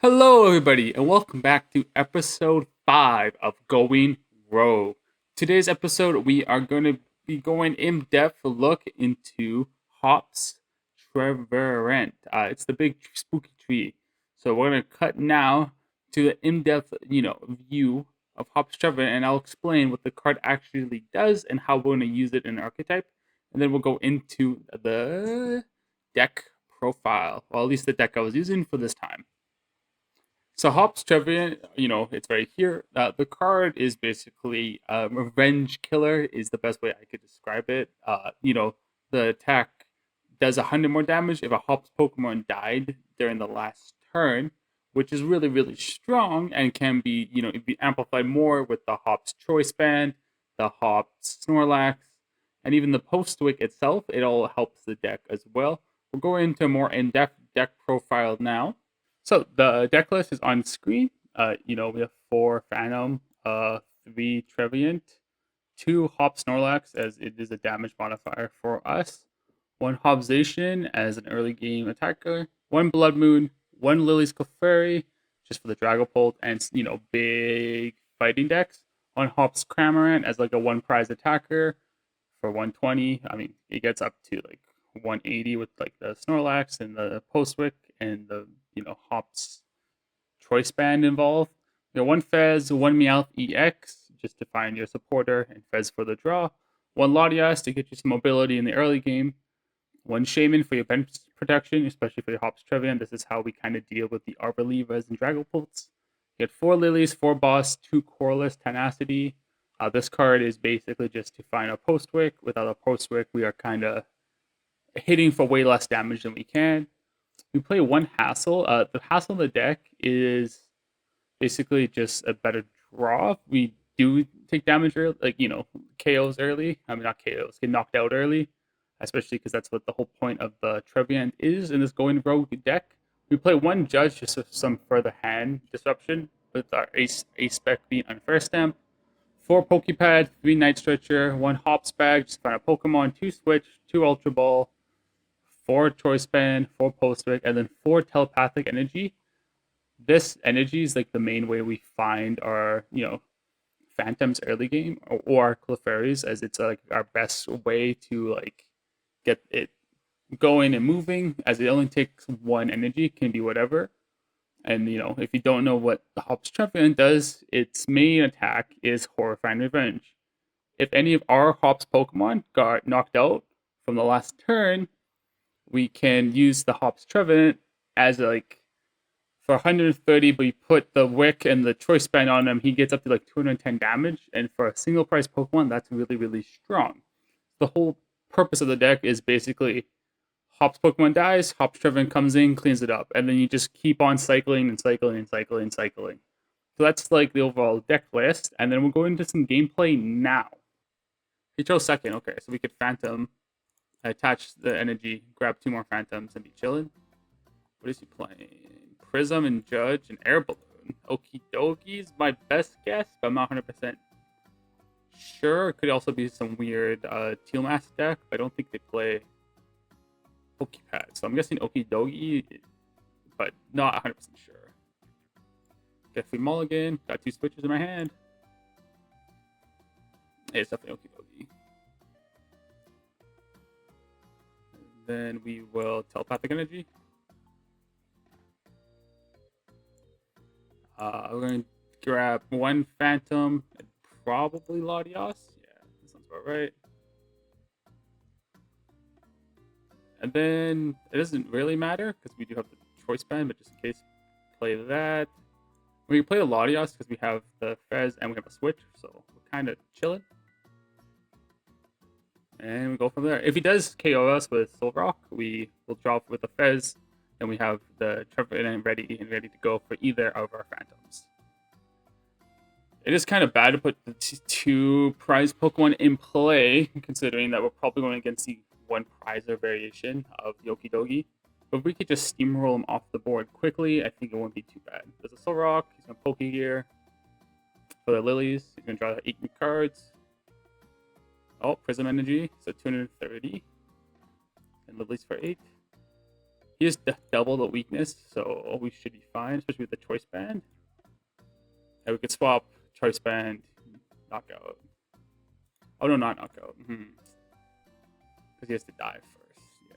Hello, everybody, and welcome back to episode 5 of Going Rogue. Today's episode, we are going to be going in depth look into Hops Trevenant. It's the big spooky tree. So we're going to cut now to the in-depth, view of Hops Trevenant, and I'll explain what the card actually does and how we're going to use it in Archetype. And then we'll go into the deck profile, or at least the deck I was using for this time. So Hops Trevenant, it's right here. The card is basically revenge killer is the best way I could describe it. The attack does 100 more damage if a Hops Pokemon died during the last turn, which is really, really strong and can be, be amplified more with the Hops Choice Band, the Hops Snorlax, and even the Postwick itself. It all helps the deck as well. We'll go into a more in-depth deck profile now. So the deck list is on screen. We have 4 Phantump, 3 Trevenant, 2 Hop Snorlax as it is a damage modifier for us, 1 Hop Zacian as an early game attacker, 1 Bloodmoon, 1 Lillie's Clefairy just for the Dragapult and big fighting decks, 1 Hop's Cramorant as like a 1 prize attacker for 120. I mean, it gets up to like 180 with like the Snorlax and the Postwick and the Hops Choice Band involved. 1 Fez, 1 Meowth EX just to find your supporter and Fez for the draw. 1 Latias to get you some mobility in the early game. 1 Shaymin for your bench protection, especially for your Hops Trevenant. This is how we kind of deal with the Arborlevas and Dragapults. You get 4 Lilies, 4 Boss, 2 Colress, Tenacity. This card is basically just to find a Postwick. Without a Postwick, we are kind of hitting for way less damage than we can. We play 1 Hassel. The Hassel in the deck is basically just a better draw. We do take damage early, KOs early. I mean, not KOs, get knocked out early, especially because that's what the whole point of the Trevenant is in this Going Rogue deck. We play 1 Judge just for some further hand disruption with our ace spec being Unfair Stamp. 4 Poké Pad, 3 Night Stretcher, 1 Hops Bag, just find a Pokemon, 2 Switch, 2 Ultra Ball, 4 Choice Band, 4 Postwick, and then 4 Telepathic Energy. This energy is like the main way we find our, Phantoms early game or Clefairies, as it's like our best way to like get it going and moving, as it only takes 1 energy, can be whatever. And if you don't know what the Hops Trevenant does, its main attack is Horrifying Revenge. If any of our Hops Pokemon got knocked out from the last turn, we can use the Hops Trevenant as like for 130, but you put the Wick and the Choice Band on him, he gets up to like 210 damage. And for a single price Pokemon, that's really, really strong. The whole purpose of the deck is basically Hops Pokemon dies, Hops Trevenant comes in, cleans it up, and then you just keep on cycling and cycling and cycling and cycling. So that's like the overall deck list, and then we'll go into some gameplay now. He chose second, okay, so we could Phantump, attach the energy, grab 2 more Phantoms, and be chilling. What is he playing? Prism and Judge and Air Balloon. Okie dokie is my best guess, but I'm not 100% sure. It could also be some weird Teal Mask deck, but I don't think they play Poké Pad. So I'm guessing Okie dokie, but not 100% sure. Get free mulligan. Got 2 switches in my hand. It's definitely Okie dokie. Then we will Telepathic Energy. We're going to grab 1 Phantump and probably Latias. Yeah, that sounds about right. And then it doesn't really matter because we do have the Choice Band, but just in case, play that. We can play the Latias because we have the Fez and we have a Switch, so we're kind of chilling. And we go from there. If he does KO us with Soul Rock, we will drop with the Fez, and we have the Trevenant ready to go for either of our Phantoms. It is kind of bad to put the 2 prize Pokemon in play, considering that we're probably going against the 1 prizer variation of the Okie dokie. But if we could just steamroll him off the board quickly, I think it won't be too bad. There's a Soul Rock, he's going to Poké Gear. For the Lilies, he's going to draw 8 cards. Oh, Prism Energy, so 230. And Lilies for 8. He has double the weakness, so we should be fine, especially with the choice band. Yeah, we could swap choice band, knockout. Oh no, not knockout. Because he has to die first. Yeah.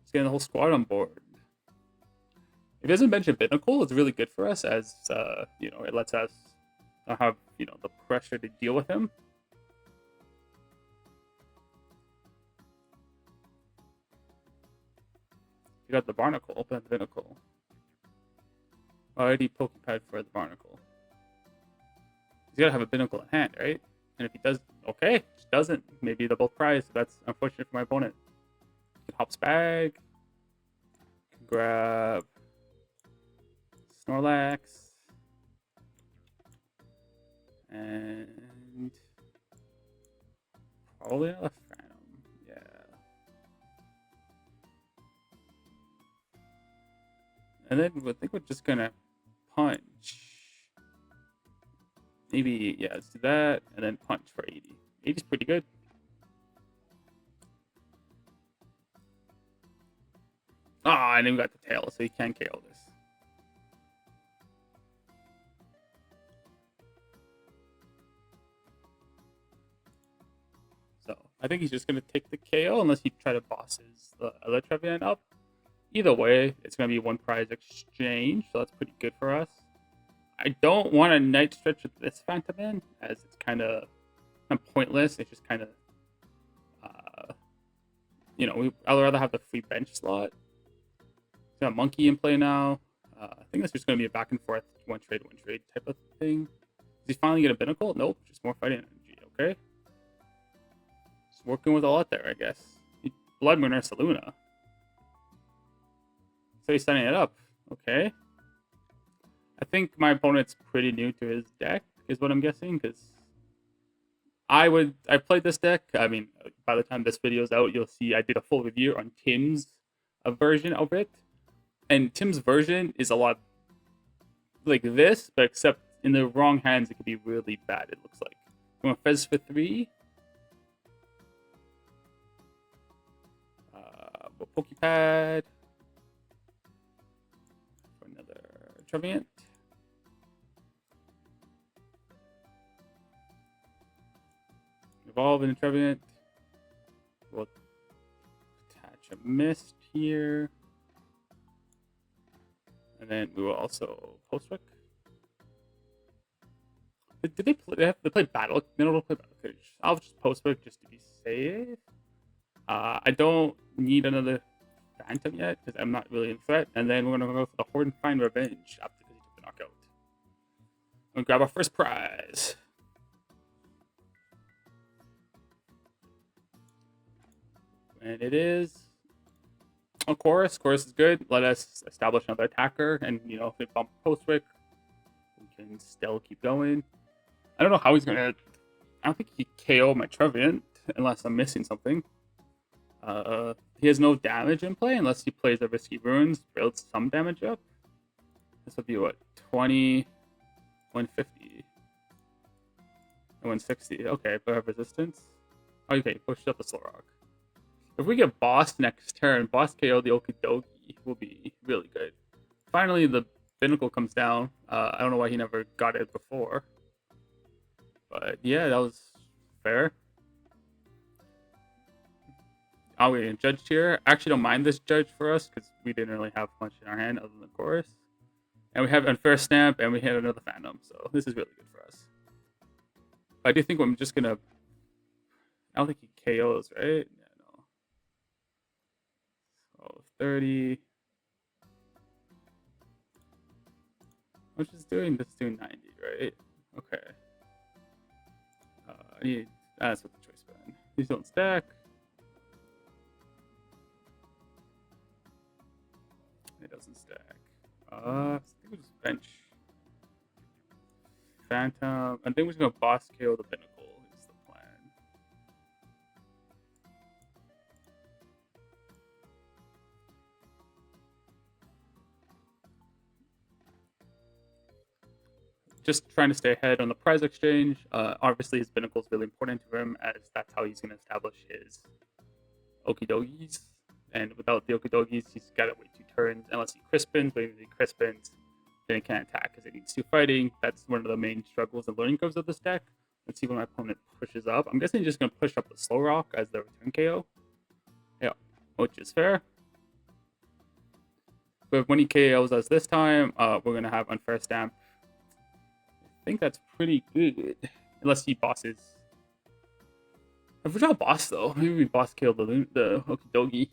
He's getting the whole squad on board. If he doesn't bench a Binnacle, it's really good for us as, you know, it lets us not have, you know, the pressure to deal with him. You got the Barnacle, open the Binnacle. Already Poké Pad for the Barnacle. He's gotta have a Binnacle in hand, right? And if he does, okay, just doesn't. Maybe double prize. That's unfortunate for my opponent. Hops bag. Grab Snorlax. And probably another Phantom. Yeah. And then I think we're just gonna punch. Maybe, yeah, let's do that, and then punch for 80. 80's pretty good. Ah, and then we got the tail, so you can't KO this. So, I think he's just going to take the KO unless he try to boss his other Trevenant up. Either way, it's going to be one prize exchange, so that's pretty good for us. I don't want a Night Stretch with this Phantom in, as it's kind of pointless. It's just kind of, you know, I'd rather have the free bench slot. Got a Monkey in play now. I think that's just going to be a back and forth one trade type of thing. Does he finally get a Binnacle? Nope, just more fighting energy. Okay, just working with a lot there, I guess. Bloodmoon Ursaluna. So he's setting it up. Okay. I think my opponent's pretty new to his deck, is what I'm guessing, because I played this deck. I mean, by the time this video's out, you'll see I did a full review on Tim's version of it. And Tim's version is a lot like this, but except in the wrong hands, it could be really bad, it looks like. I'm going to Fez for 3. Poké Pad. For another Trevenant. Evolve into Trevenant. We'll attach a Mist here. And then we will also Postwick. Did they play? They play Battle. They don't play Battle. I'll just Postwick just to be safe. I don't need another Phantom yet because I'm not really in threat. And then we're gonna go for the Horde and Find Revenge after he took the knockout. I'm gonna grab our first prize. And it is a Colress. Colress is good. Let us establish another attacker, and you know, if we bump Postwick, we can still keep going. I don't know how he's gonna. I don't think he KO my Trevenant unless I'm missing something. He has no damage in play unless he plays the risky runes, builds some damage up. This would be what, 20, 150, 160. Okay, but I have resistance. Okay, pushed up the Solrock. If we get boss next turn, boss KO the Okidogi will be really good. Finally, the Binnacle comes down. I don't know why he never got it before. But yeah, that was fair. Oh, we're judged here. I actually don't mind this judge for us because we didn't really have much in our hand other than Chorus. And we have Unfair Stamp and we hit another Phantom. So this is really good for us. But I do think I'm just going to... I don't think he KOs, right? Yeah, no. So 30... Which is doing this, doing 90, right? Okay. I need... That's what the choice band. These don't stack. It doesn't stack. I think we just bench Phantom. I think we're just gonna boss KO the Binnacle is the plan. Just trying to stay ahead on the prize exchange. Obviously, his Binnacle is really important to him, as that's how he's gonna establish his Okidogis. and without the Okidogis, he's got to wait 2 turns unless he crispins. But if he crispins, then he can't attack because it needs 2 fighting. That's one of the main struggles and learning curves of this deck. Let's see when my opponent pushes up. I'm guessing he's just going to push up the Slow Rock as the return KO. Yeah, which is fair. But when he KOs us this time, we're going to have Unfair Stamp. I think that's pretty good. Unless he bosses. If we draw a boss, though, maybe we boss kill the Okidogi.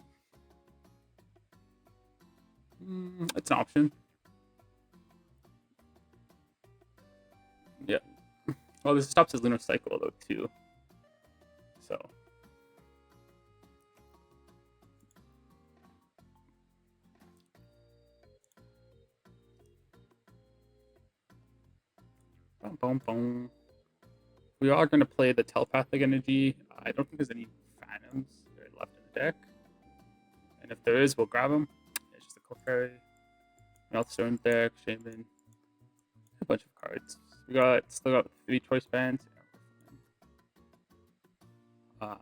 It's an option. Yeah. Well, this stops his lunar cycle, though, too. So. Boom, boom, boom. We are going to play the telepathic energy. I don't think there's any phantoms left in the deck. And if there is, we'll grab them. It's just a Clefairy. Meowth Stone deck, Shaymin. A bunch of cards. We still got 3 choice bands. I'm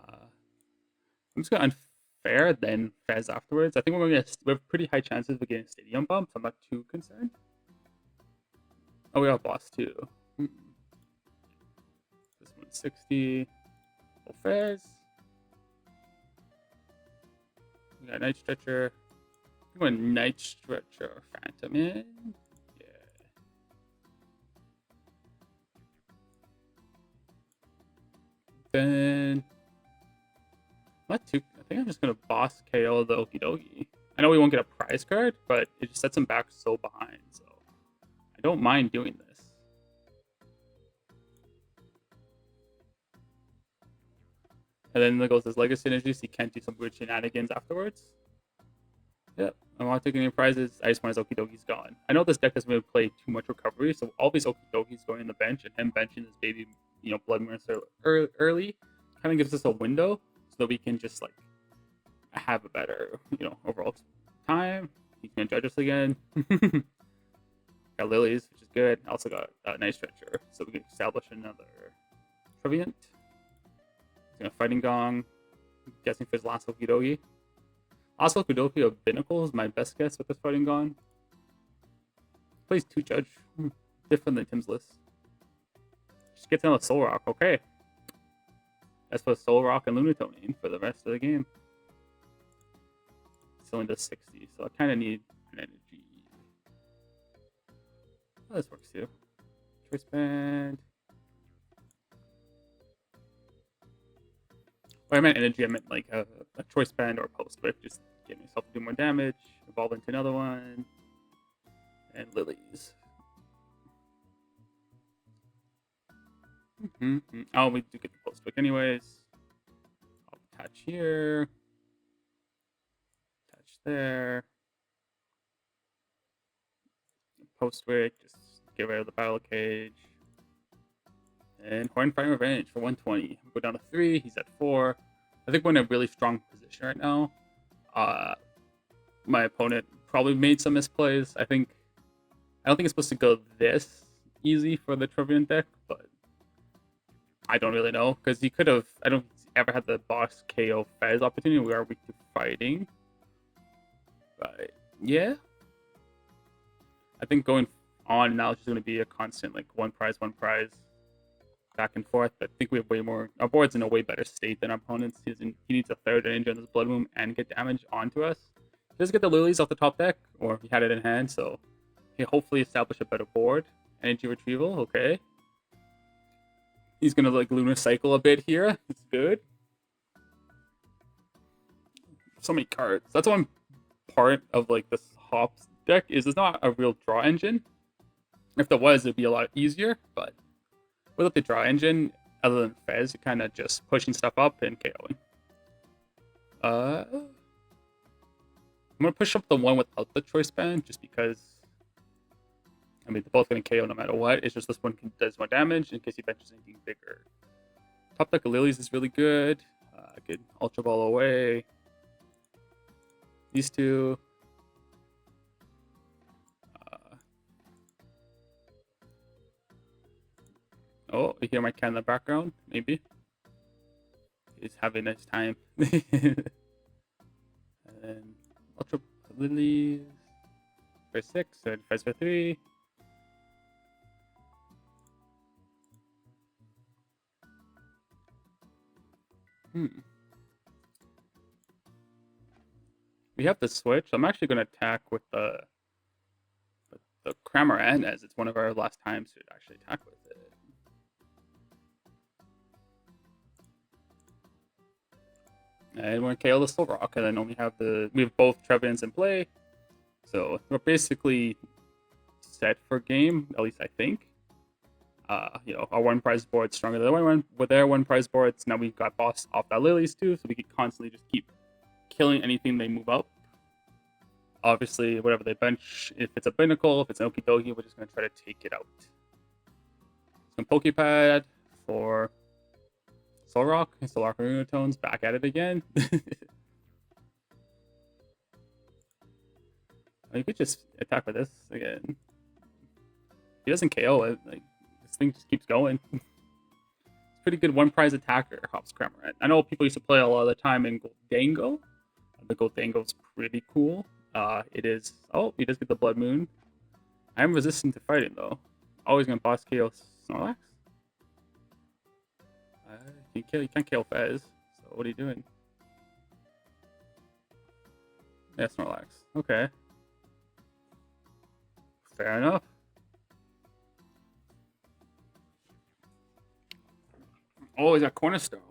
just going to Unfair, then Fez afterwards. I think we have pretty high chances of getting a Stadium Bump, so I'm not too concerned. Oh, we got a boss too. This one's 60. Full Fez. We got Night Stretcher. I'm going Night Stretcher Phantump in. Yeah. Then not too. I think I'm just gonna boss KO the Okidogi. I know we won't get a prize card, but it just sets him back so behind. So I don't mind doing this. And then there goes his Legacy Energy, so he can't do some weird shenanigans afterwards. Yep, I don't want to take any prizes. I just want his Okidogi's gone. I know this deck doesn't really play too much recovery, so all these Okidogis going in the bench and him benching his baby, Bloodmoon early kind of gives us a window so that we can just like have a better, overall time. He can judge us again. Got Lilies, which is good. Also got Night Stretcher, so we can establish another Trevenant. Fighting Gong. I'm guessing for his last Okidogi. Last Okidogi of Binnacle is my best guess with this Fighting Gong. Plays 2 Judge. Different than Tim's list. Just gets another Soul Rock. Okay. That's for Soul Rock and Lunatone for the rest of the game. It's only does 60, so I kind of need an energy. Oh, this works too. Choice Band. When I meant energy, I meant like a choice band or a Postwick. Just get myself to do more damage, evolve into another one, and Lilies. Oh, we do get the Postwick anyways. I'll attach here, attach there. Postwick, just get rid of the Battle Cage. And Hornfire Revenge for 120. Go down to 3. He's at 4. I think we're in a really strong position right now. My opponent probably made some misplays. I don't think it's supposed to go this easy for the Trevenant deck, but I don't really know because he could have. I don't ever had the boss KO Fez opportunity. We are weak to fighting, but yeah. I think going on now is just going to be a constant like one prize. Back and forth. I think we have way more. Our board's in a way better state than our opponents. He needs a 3rd energy on this Bloodmoon and get damage onto us. He doesn't get the Lilies off the top deck, or he had it in hand, so he hopefully establish a better board. Energy retrieval, okay. He's gonna like lunar cycle a bit here. It's good. So many cards. That's one part of like this Hops deck is it's not a real draw engine. If there was, it'd be a lot easier, but without the draw engine, other than Fez, you're kind of just pushing stuff up and KOing. I'm going to push up the one without the choice band, just because, I mean, they're both going to KO no matter what. It's just this one does more damage in case he benches anything bigger. Top deck of Lilies is really good. Good Ultra Ball away. These two. Oh, you hear my cat in the background? Maybe. He's having a nice time. And Lillie for 6 and Fez for 3. We have the Switch. I'm actually going to attack with the Cramorant, as it's one of our last times to actually attack with it. And we're going to KO the Solrock, and then we have both Trevenants in play. So we're basically set for game, at least I think. You know, our one prize board's stronger than the other one. With their one prize boards, now we've got boss off that Lilies too, so we can constantly just keep killing anything they move up. Obviously, whatever they bench, if it's a Binnacle, if it's an Okidogi, we're just going to try to take it out. Some Poké Pad for Solrock. Solrock Runatone's back at it again. You could just attack with this again. He doesn't KO it. Like, this thing just keeps going. It's pretty good one prize attacker, Hops Cramorant. I know people used to play a lot of the time in Goldango. The Goldango's pretty cool. It is. Oh, he does get the Blood Moon. I'm resistant to fighting though. Always gonna boss KO Snorlax. You can't KO Fez. So what are you doing? Yeah, Snorlax. Okay. Fair enough. Oh, he's got Cornerstone.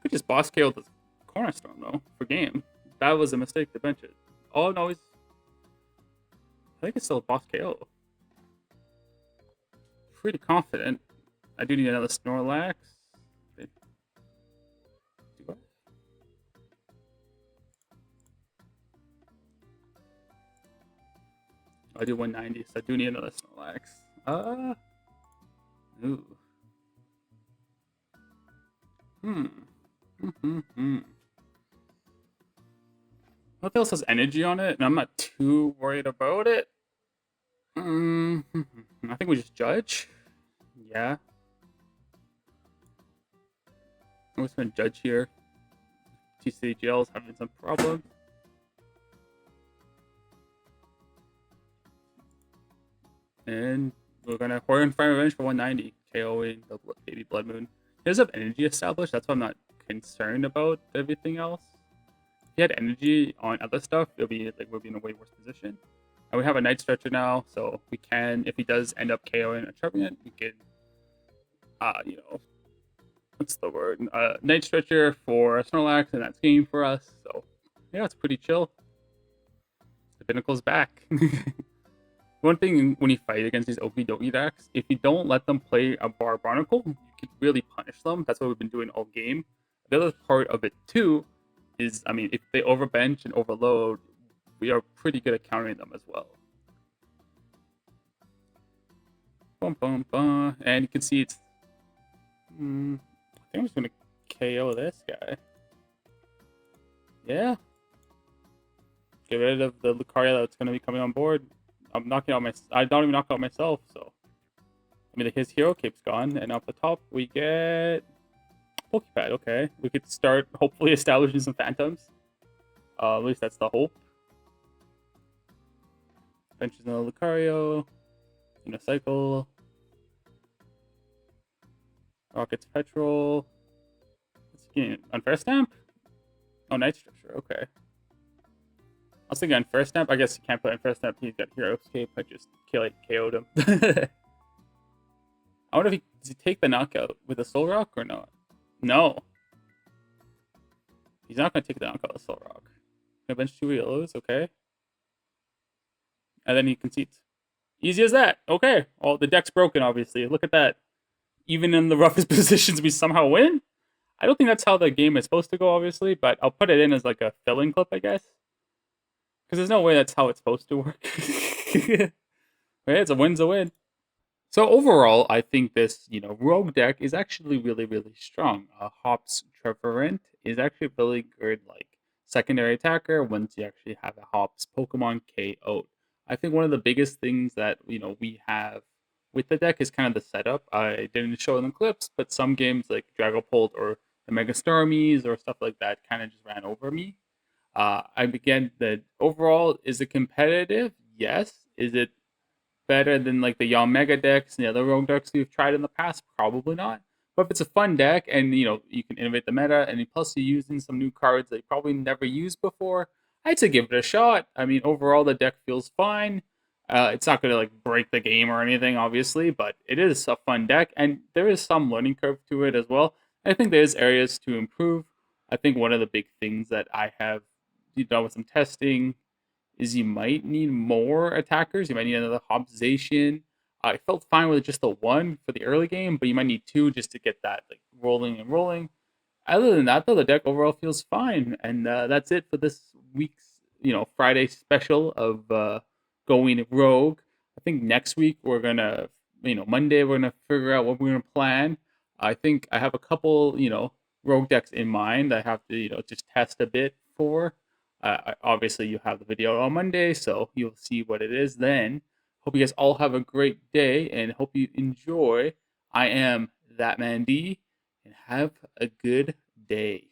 Could just boss KO the Cornerstone though for game. That was a mistake to bench it. Oh no, I think it's still a boss KO. Pretty confident. I do need another Snorlax. Do I do 190, so I do need another Snorlax. Ooh. What else has energy on it? And I'm not too worried about it. I think we just judge. Yeah. I'm just gonna judge here. TCGL is having some problems. And we're gonna Horn Fire Revenge for 190, KOing the baby Bloodmoon. He does have energy established, that's why I'm not concerned about everything else. If he had energy on other stuff, we'll be in a way worse position. And we have a Night Stretcher now, so we can, if he does end up KOing a Trevenant, we can, you know, what's the word? Night Stretcher for Snorlax, and that's game for us. So, yeah, it's pretty chill. The Pinnacle's back. One thing when you fight against these Okidogi decks, if you don't let them play a Barbarnacle, you can really punish them. That's what we've been doing all game. The other part of it, too, is, I mean, if they overbench and overload, we are pretty good at countering them as well. Bum, bum, bum. And you can see it's... I think I'm just going to KO this guy. Yeah. Get rid of the Lucario that's going to be coming on board. I'm knocking out I don't even knock out myself, so... I mean, his Hero Cape's gone, and off the top, we get... Poké Pad, okay. We could start, hopefully, establishing some Phantoms. At least that's the hope. Benches another Lucario. Unicycle. Rocket's Petrol. What's he getting? Unfair Stamp? Oh, Night Stretcher, okay. I was thinking Unfair Stamp. I guess you can't put Unfair Stamp. He's got Hero Escape. I just KO'd him. I wonder if does he take the knockout with a Solrock or not? No. He's not going to take the knockout with Solrock. Gonna bench 2 yellows, okay. And then he concedes. Easy as that. Okay. Oh, the deck's broken, obviously. Look at that. Even in the roughest positions, we somehow win? I don't think that's how the game is supposed to go, obviously, but I'll put it in as like a fill-in clip, I guess. Because there's no way that's how it's supposed to work. Right? It's a win's a win. So overall, I think this, rogue deck is actually really, really strong. Hops Trevenant is actually really good, like, secondary attacker once you actually have a Hops Pokemon KO'd. I think one of the biggest things that, we have with the deck is kind of the setup. I didn't show it in the clips, but some games like Dragapult or the Mega Starmies or stuff like that kind of just ran over me. Again, the overall, is it competitive? Yes. Is it better than like the Yon Mega decks and the other rogue decks we've tried in the past? Probably not. But if it's a fun deck and you can innovate the meta, and plus you're using some new cards that you probably never used before, I'd say give it a shot. I mean, overall the deck feels fine. It's not gonna like break the game or anything, obviously, but it is a fun deck, and there is some learning curve to it as well. I think there's areas to improve. I think one of the big things that I have done with some testing is you might need more attackers. You might need another Zacian. I felt fine with just the one for the early game, but you might need two just to get that like rolling and rolling. Other than that, though, the deck overall feels fine, and that's it for this week's Friday special of going rogue. I think next week we're gonna Monday we're gonna figure out what we're gonna plan. I think I have a couple rogue decks in mind. I have to just test a bit for. Obviously, you have the video on Monday, so you'll see what it is then. Hope you guys all have a great day and hope you enjoy. I am that man D, and have a good day.